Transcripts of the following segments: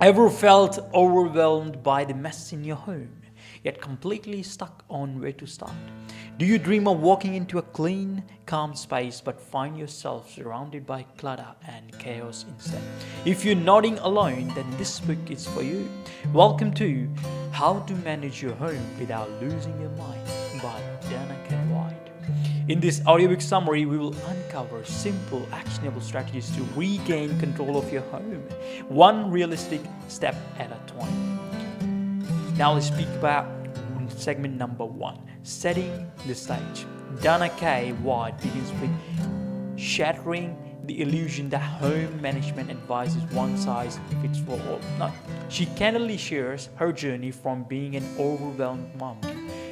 Ever felt overwhelmed by the mess in your home, yet completely stuck on where to start? Do you dream of walking into a clean, calm space but find yourself surrounded by clutter and chaos instead? If you're nodding alone, then this book is for you. Welcome to How to Manage Your Home Without Losing Your Mind by Dana K. White. In this audiobook summary, we will uncover simple, actionable strategies to regain control of your home, one realistic step at a time. Now let's speak about segment number 1, setting the stage. Dana K. White begins with shattering the illusion that home management advice is one size fits for all. No, she candidly shares her journey from being an overwhelmed mom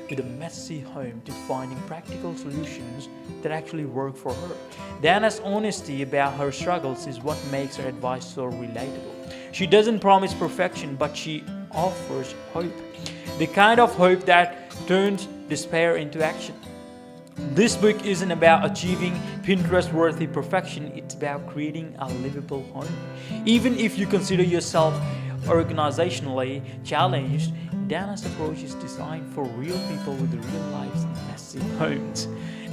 with a messy home to finding practical solutions that actually work for her. Dana's honesty about her struggles is what makes her advice so relatable. She doesn't promise perfection, but she offers hope. The kind of hope that turns despair into action. This book isn't about achieving Pinterest-worthy perfection, it's about creating a livable home. Even if you consider yourself organizationally challenged, Dana's approach is designed for real people with real lives and messy homes.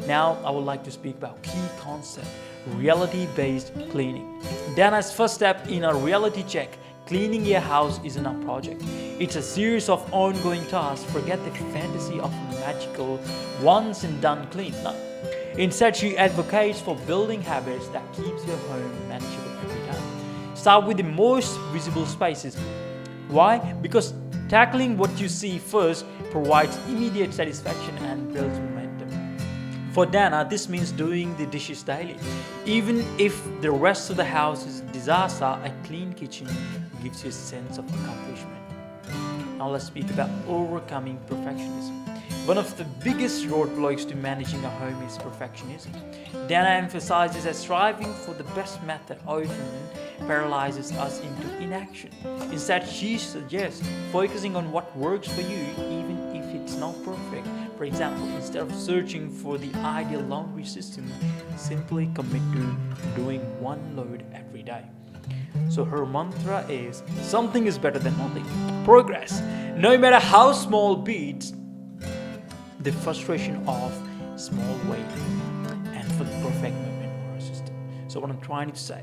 Now, I would like to speak about key concept, reality-based cleaning. Dana's first step in a reality check: cleaning your house isn't a project. It's a series of ongoing tasks. Forget the fantasy of a magical once and done clean. No. Instead, she advocates for building habits that keeps your home manageable every time. Start with the most visible spaces. Why? Because tackling what you see first provides immediate satisfaction and builds momentum. For Dana, this means doing the dishes daily. Even if the rest of the house is a disaster, a clean kitchen gives you a sense of accomplishment. Now let's speak about overcoming perfectionism. One of the biggest roadblocks to managing a home is perfectionism. Dana emphasizes that striving for the best method often paralyzes us into inaction. Instead, she suggests focusing on what works for you even if it's not perfect. For example, instead of searching for the ideal laundry system, simply commit to doing one load every day. So her mantra is, something is better than nothing. Progress, no matter how small, beats the frustration of small waiting and for the perfect moment or a system. So what I'm trying to say,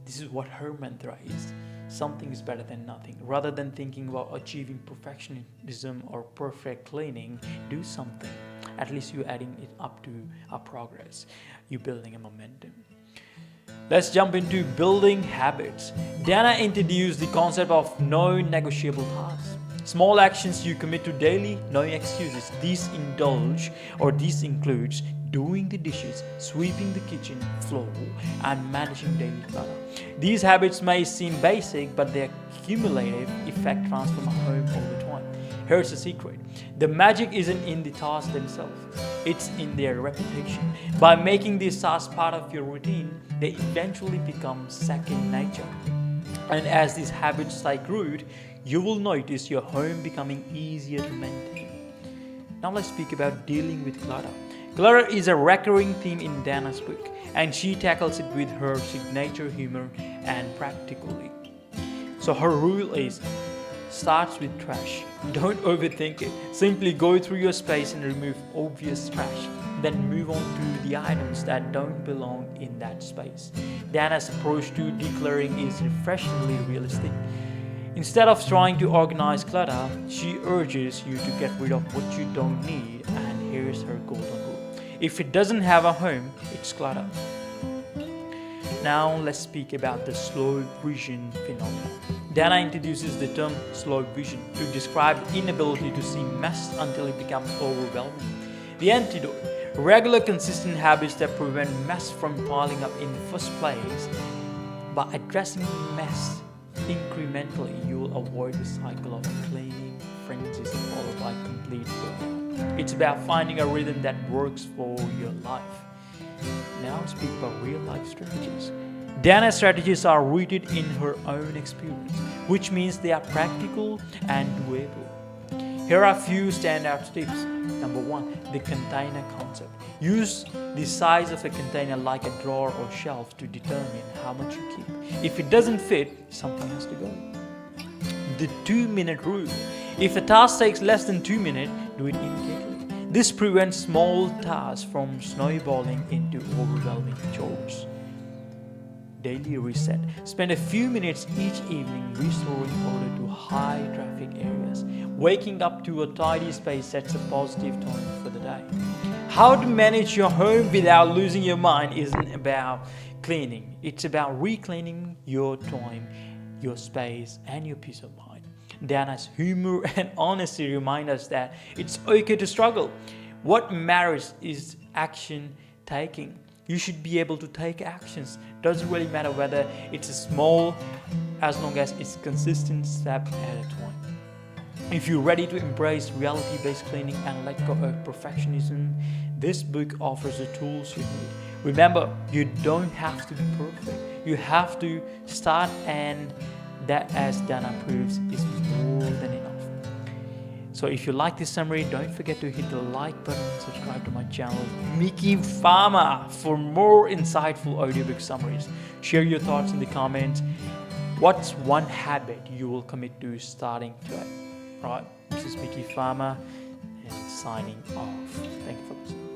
this is what her mantra is. Something is better than nothing. Rather than thinking about achieving perfectionism or perfect cleaning, do something. At least you're adding it up to a progress. You're building a momentum. Let's jump into building habits. Dana introduced the concept of non-negotiable tasks. Small actions you commit to daily, no excuses. These includes doing the dishes, sweeping the kitchen floor, and managing daily clutter. These habits may seem basic, but their cumulative effect transforms a home over time. Here's the secret. The magic isn't in the tasks themselves, it's in their repetition. By making these tasks part of your routine, they eventually become second nature. And as these habits take root, you will notice your home becoming easier to maintain. Now let's speak about dealing with clutter. Clutter is a recurring theme in Dana's book, and she tackles it with her signature humor and practically. So her rule is, starts with trash. Don't overthink it. Simply go through your space and remove obvious trash. Then move on to the items that don't belong in that space. Dana's approach to decluttering is refreshingly realistic. Instead of trying to organize clutter, she urges you to get rid of what you don't need, and here's her golden rule. If it doesn't have a home, it's clutter. Now let's speak about the slow vision phenomenon. Dana introduces the term slow vision to describe the inability to see mess until it becomes overwhelming. The antidote: regular consistent habits that prevent mess from piling up in the first place. By addressing mess incrementally, you will avoid the cycle of cleaning frenzies followed by complete burnout. It's about finding a rhythm that works for your life. Now speak about real life strategies. Dana's strategies are rooted in her own experience, which means they are practical and doable. Here are a few standout tips. Number 1, the container concept. Use the size of a container like a drawer or shelf to determine how much you keep. If it doesn't fit, something has to go. The 2-minute rule. If a task takes less than 2 minutes, do it immediately. This prevents small tasks from snowballing into overwhelming chores. Daily reset. Spend a few minutes each evening restoring order to high traffic areas. Waking up to a tidy space sets a positive tone for the day. How to manage your home without losing your mind isn't about cleaning. It's about reclaiming your time, your space, and your peace of mind. Dana's humor and honesty remind us that it's okay to struggle. What matters is action taking. You should be able to take actions. Doesn't really matter whether it's a small, as long as it's consistent step at a time. If you're ready to embrace reality-based cleaning and let go of perfectionism, this book offers the tools you need. Remember, you don't have to be perfect. You have to start, and that, as Dana proves, is more than enough. So if you like this summary, don't forget to hit the like button and subscribe to my channel, Miki Farmer, for more insightful audiobook summaries. Share your thoughts in the comments. What's one habit you will commit to starting today? Right, this is Miki Farmer and signing off. Thank you for listening.